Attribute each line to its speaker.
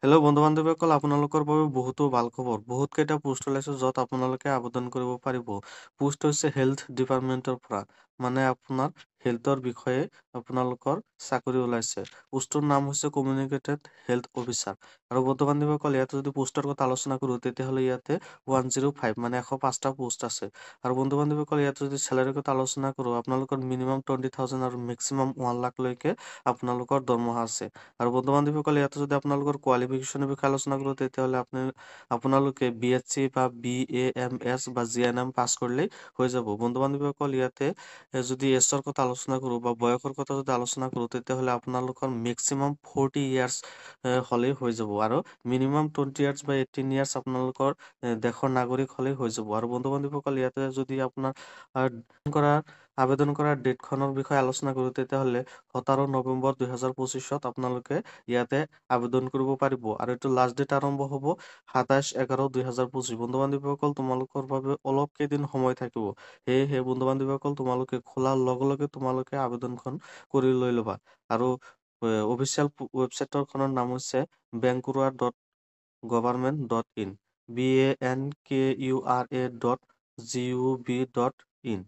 Speaker 1: Hello' বন্ধু-বান্ধৱীসকল, আপোনালোকৰ বাবে বহুতো ভাল খবৰ। বহুত কেইটা পোষ্ট ওলাইছে য'ত আপোনালোকে আবেদন কৰিব পাৰিব। পোষ্ট হৈছে হেল্থ ডিপাৰ্টমেণ্টৰ পৰা, মানে আপোনাৰ হেল্থৰ বিষয়ে আপোনালোকৰ চাকৰি ওলাইছে। পোষ্টৰ নাম হৈছে কমিউনিকেটেড হেল্থ অফিচাৰ। আৰু বন্ধু-বান্ধৱীসকল, ইয়াতে যদি পোষ্টৰ কথা আলোচনা কৰোঁ তেতিয়াহ'লে ইয়াতে 105 মানে 105টা পোষ্ট আছে। আৰু বন্ধু-বান্ধৱীসকল, ইয়াতে যদি চেলাৰীৰ কথা আলোচনা কৰোঁ, আপোনালোকৰ মিনিমাম 20,000 আৰু মেক্সিমাম 1 লাখ লৈকে আপোনালোকৰ দৰমহা আছে। আৰু বন্ধু-বান্ধৱীসকল, ইয়াতে যদি আপোনালোকৰ কোৱালিফিকেশ্যনৰ বিষয়ে আলোচনা কৰোঁ তেতিয়াহ'লে আপোনালোকে BSc বা BAMS বা GNM পাছ কৰিলেই হৈ যাব। বন্ধু-বান্ধৱীসকল, ইয়াতে যদি এজৰ কথা আলোচনা কৰোঁ বা বয়সৰ কথা যদি আলোচনা কৰোঁ তেতিয়াহ'লে আপোনালোকৰ মেক্সিমাম 40 ইয়াৰ্ছ হ'লেই হৈ যাব। আৰু মিনিমাম 20 ইয়াৰ্ছ বা 18 ইয়াৰ্ছ আপোনালোকৰ দেশৰ নাগৰিক হ'লেই হৈ যাব। আৰু বন্ধু-বান্ধৱীসকল, ইয়াতে যদি আপোনাৰ কৰা আবেদন কৰাৰ ডেটখনৰ বিষয়ে আলোচনা কৰোঁ তেতিয়াহ'লে 17 নৱেম্বৰ 2025 আপোনালোকে ইয়াতে আবেদন কৰিব পাৰিব। আৰু এইটো লাষ্ট ডেট আৰম্ভ হ'ব 27/11/2025। বন্ধু-বান্ধৱীসকল, তোমালোকৰ বাবে অলপ কেইদিন সময় থাকিব। সেয়েহে বন্ধু-বান্ধৱীসকল, তোমালোকে খোলাৰ লগে লগে তোমালোকে আবেদনখন কৰি লৈ ল'বা। আৰু অফিচিয়েল ৱেবছাইটখনৰ নাম হৈছে bankura.government.in, bankura.gov.in।